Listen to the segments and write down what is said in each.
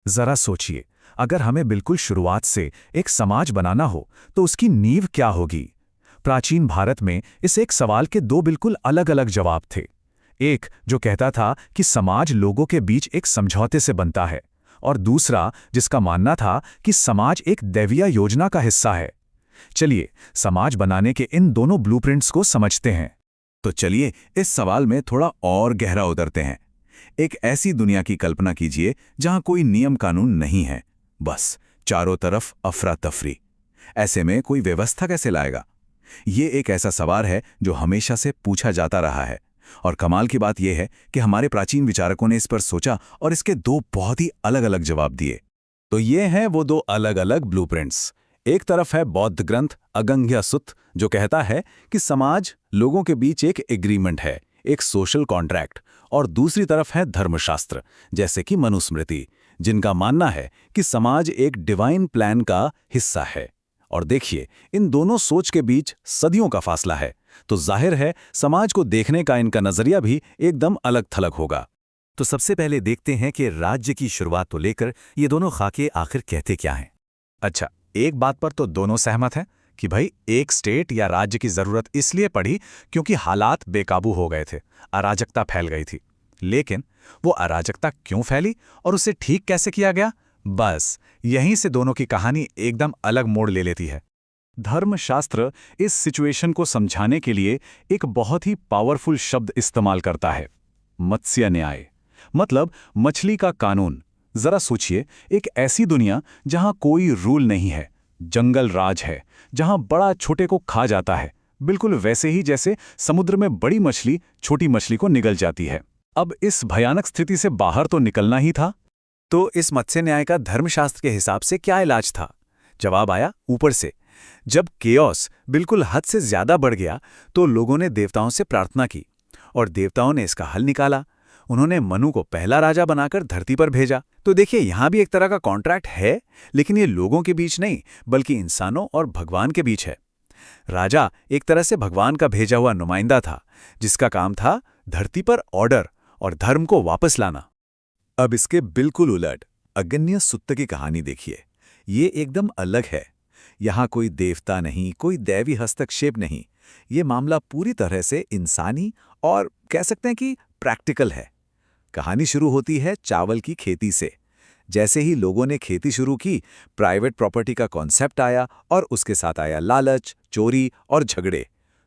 जरा सोचिए, अगर हमें बिल्कुल शुरुआत से एक समाज बनाना हो तो उसकी नींव क्या होगी। प्राचीन भारत में इस एक सवाल के दो बिल्कुल अलग अलग जवाब थे। एक जो कहता था कि समाज लोगों के बीच एक समझौते से बनता है, और दूसरा जिसका मानना था कि समाज एक दैवीय योजना का हिस्सा है। चलिए, समाज बनाने के इन दोनों ब्लूप्रिंट्स को समझते हैं। तो चलिए इस सवाल में थोड़ा और गहरा उतरते हैं। एक ऐसी दुनिया की कल्पना कीजिए जहां कोई नियम कानून नहीं है, बस चारों तरफ अफरा तफरी। ऐसे में कोई व्यवस्था कैसे लाएगा? ये एक ऐसा सवाल है जो हमेशा से पूछा जाता रहा है। और कमाल की बात यह है कि हमारे प्राचीन विचारकों ने इस पर सोचा और इसके दो बहुत ही अलग अलग जवाब दिए। तो ये हैं वो दो अलग अलग ब्लूप्रिंट्स। एक तरफ है बौद्ध ग्रंथ अगंग्या सुत्त, जो कहता है कि समाज लोगों के बीच एक एग्रीमेंट है, एक सोशल कॉन्ट्रैक्ट। और दूसरी तरफ है धर्मशास्त्र, जैसे कि मनुस्मृति, जिनका मानना है कि समाज एक डिवाइन प्लान का हिस्सा है। और देखिए, इन दोनों सोच के बीच सदियों का फासला है, तो जाहिर है समाज को देखने का इनका नजरिया भी एकदम अलग थलग होगा। तो सबसे पहले देखते हैं कि राज्य की शुरुआत को लेकर ये दोनों खाके आखिर कहते क्या हैं। अच्छा, एक बात पर तो दोनों सहमत हैं कि भाई एक स्टेट या राज्य की जरूरत इसलिए पड़ी क्योंकि हालात बेकाबू हो गए थे, अराजकता फैल गई थी। लेकिन वो अराजकता क्यों फैली और उसे ठीक कैसे किया गया, बस यहीं से दोनों की कहानी एकदम अलग मोड़ ले लेती है। धर्मशास्त्र इस सिचुएशन को समझाने के लिए एक बहुत ही पावरफुल शब्द इस्तेमाल करता है, मत्स्य न्याय, मतलब मछली का कानून। जरा सोचिए, एक ऐसी दुनिया जहां कोई रूल नहीं है, जंगल राज है, जहां बड़ा छोटे को खा जाता है, बिल्कुल वैसे ही जैसे समुद्र में बड़ी मछली छोटी मछली को निगल जाती है। अब इस भयानक स्थिति से बाहर तो निकलना ही था। तो इस मत्स्य न्याय का धर्मशास्त्र के हिसाब से क्या इलाज था? जवाब आया ऊपर से। जब केओस बिल्कुल हद से ज्यादा बढ़ गया तो लोगों ने देवताओं से प्रार्थना की और देवताओं ने इसका हल निकाला। उन्होंने मनु को पहला राजा बनाकर धरती पर भेजा। तो देखिए, यहां भी एक तरह का कॉन्ट्रैक्ट है, लेकिन ये लोगों के बीच नहीं बल्कि इंसानों और भगवान के बीच है। राजा एक तरह से भगवान का भेजा हुआ नुमाइंदा था, जिसका काम था धरती पर ऑर्डर और धर्म को वापस लाना। अब इसके बिल्कुल उलट अगन्य सुत्त की कहानी देखिए। ये एकदम अलग है। यहाँ कोई देवता नहीं, कोई दैवी हस्तक्षेप नहीं। ये मामला पूरी तरह से इंसानी और कह सकते हैं कि प्रैक्टिकल है। कहानी शुरू होती है चावल की खेती से। जैसे ही लोगों ने खेती शुरू की, प्राइवेट प्रॉपर्टी का कॉन्सेप्ट आया और उसके साथ आया लालच, चोरी और झगड़े।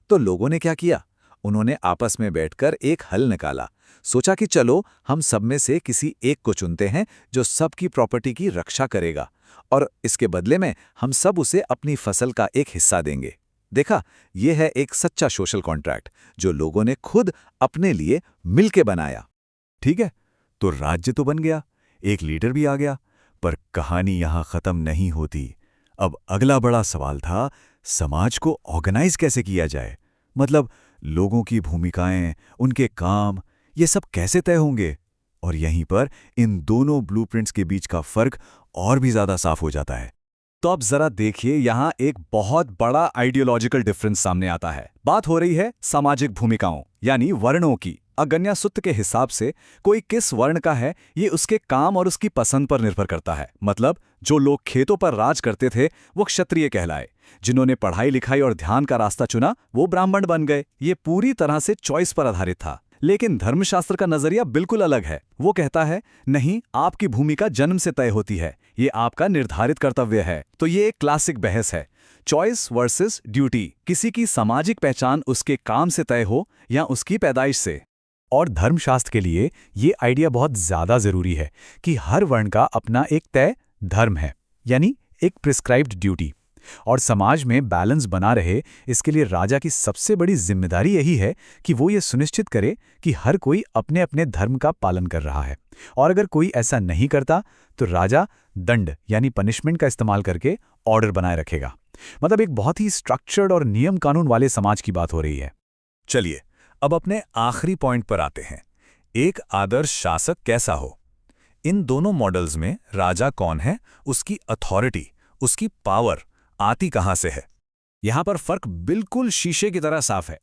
तो लोगों ने क्या किया? उन्होंने आपस में बैठकर एक हल निकाला। सोचा कि चलो हम सब में से किसी एक को चुनते हैं जो सबकी प्रॉपर्टी की रक्षा करेगा, और इसके बदले में हम सब उसे अपनी फसल का एक हिस्सा देंगे। देखा, यह है एक सच्चा सोशल कॉन्ट्रैक्ट जो लोगों ने खुद अपने लिए मिलके बनाया। ठीक है, तो राज्य तो बन गया, एक लीडर भी आ गया, पर कहानी यहां खत्म नहीं होती। अब अगला बड़ा सवाल था, समाज को ऑर्गेनाइज कैसे किया जाए? मतलब लोगों की भूमिकाएं, उनके काम, ये सब कैसे तय होंगे? और यहीं पर इन दोनों ब्लूप्रिंट्स के बीच का फर्क और भी ज्यादा साफ हो जाता है। तो अब जरा देखिए, यहां एक बहुत बड़ा आइडियोलॉजिकल डिफरेंस सामने आता है। बात हो रही है सामाजिक भूमिकाओं यानी वर्णों की। अगन्या सुत्त के हिसाब से कोई किस वर्ण का है ये उसके काम और उसकी पसंद पर निर्भर करता है। मतलब जो लोग खेतों पर राज करते थे वो क्षत्रिय कहलाए, जिन्होंने पढ़ाई लिखाई और ध्यान का रास्ता चुना वो ब्राह्मण बन गए। ये पूरी तरह से चॉइस पर आधारित था। लेकिन धर्मशास्त्र का नजरिया बिल्कुल अलग है। वो कहता है, नहीं, आपकी भूमिका जन्म से तय होती है, ये आपका निर्धारित कर्तव्य है। तो ये एक क्लासिक बहस है, चॉइस वर्सेस ड्यूटी। किसी की सामाजिक पहचान उसके काम से तय हो या उसकी पैदाइश से। और धर्मशास्त्र के लिए ये आइडिया बहुत ज्यादा जरूरी है कि हर वर्ण का अपना एक तय धर्म है, यानी एक प्रिस्क्राइब्ड ड्यूटी। और समाज में बैलेंस बना रहे, इसके लिए राजा की सबसे बड़ी जिम्मेदारी यही है कि वो ये सुनिश्चित करे कि हर कोई अपने अपने धर्म का पालन कर रहा है। और अगर कोई ऐसा नहीं करता तो राजा दंड यानी पनिशमेंट का इस्तेमाल करके ऑर्डर बनाए रखेगा। मतलब एक बहुत ही स्ट्रक्चर्ड और नियम कानून वाले समाज की बात हो रही है। चलिए अब अपने आखिरी पॉइंट पर आते हैं, एक आदर्श शासक कैसा हो? इन दोनों मॉडल्स में राजा कौन है, उसकी अथॉरिटी, उसकी पावर आती कहां से है? यहां पर फर्क बिल्कुल शीशे की तरह साफ है।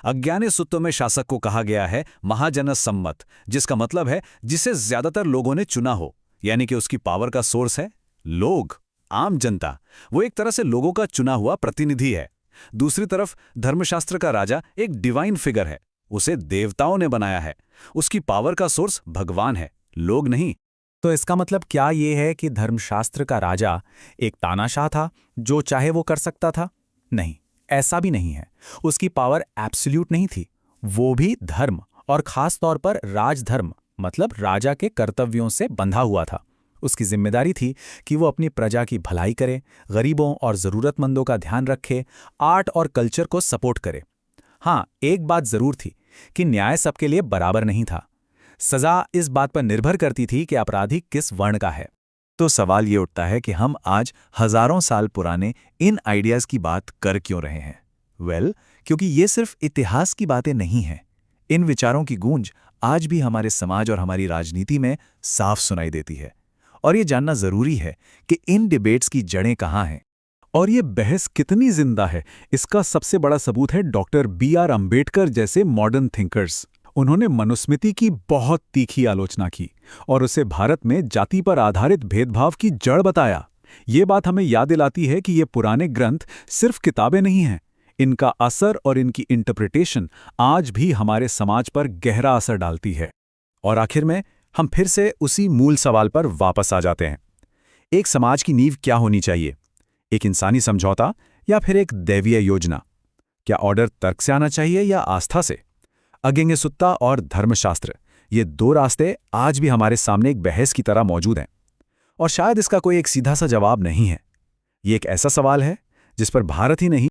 अज्ञानी सूत्रों में शासक को कहा गया है महाजन सम्मत, जिसका मतलब है जिसे ज्यादातर लोगों ने चुना हो। यानी कि उसकी पावर का सोर्स है लोग, आम जनता। वो एक तरह से लोगों का चुना हुआ प्रतिनिधि है। दूसरी तरफ धर्मशास्त्र का राजा एक डिवाइन फिगर है, उसे देवताओं ने बनाया है। उसकी पावर का सोर्स भगवान है, लोग नहीं। तो इसका मतलब क्या ये है कि धर्मशास्त्र का राजा एक तानाशाह था, जो चाहे वो कर सकता था? नहीं, ऐसा भी नहीं है। उसकी पावर एब्सोल्यूट नहीं थी। वो भी धर्म, और खास तौर पर राजधर्म, मतलब राजा के कर्तव्यों से बंधा हुआ था। उसकी जिम्मेदारी थी कि वो अपनी प्रजा की भलाई करे, गरीबों और ज़रूरतमंदों का ध्यान रखे, आर्ट और कल्चर को सपोर्ट करे। हाँ, एक बात जरूर थी कि न्याय सबके लिए बराबर नहीं था। सजा इस बात पर निर्भर करती थी कि अपराधी किस वर्ण का है। तो सवाल ये उठता है कि हम आज हजारों साल पुराने इन आइडियाज की बात कर क्यों रहे हैं? क्योंकि ये सिर्फ इतिहास की बातें नहीं हैं। इन विचारों की गूंज आज भी हमारे समाज और हमारी राजनीति में साफ सुनाई देती है। और ये जानना जरूरी है कि इन डिबेट्स की जड़ें कहाँ हैं। और ये बहस कितनी जिंदा है, इसका सबसे बड़ा सबूत है डॉक्टर B.R. अम्बेडकर जैसे मॉडर्न थिंकर्स। उन्होंने मनुस्मृति की बहुत तीखी आलोचना की और उसे भारत में जाति पर आधारित भेदभाव की जड़ बताया। ये बात हमें याद दिलाती है कि ये पुराने ग्रंथ सिर्फ किताबें नहीं हैं। इनका असर और इनकी इंटरप्रिटेशन आज भी हमारे समाज पर गहरा असर डालती है। और आखिर में हम फिर से उसी मूल सवाल पर वापस आ जाते हैं। एक समाज की नींव क्या होनी चाहिए? एक इंसानी समझौता या फिर एक दैवीय योजना? क्या ऑर्डर तर्क से आना चाहिए या आस्था से? अगेंगे-सुत्ता और धर्मशास्त्र, ये दो रास्ते आज भी हमारे सामने एक बहस की तरह मौजूद हैं। और शायद इसका कोई एक सीधा सा जवाब नहीं है। ये एक ऐसा सवाल है जिस पर भारत ही नहीं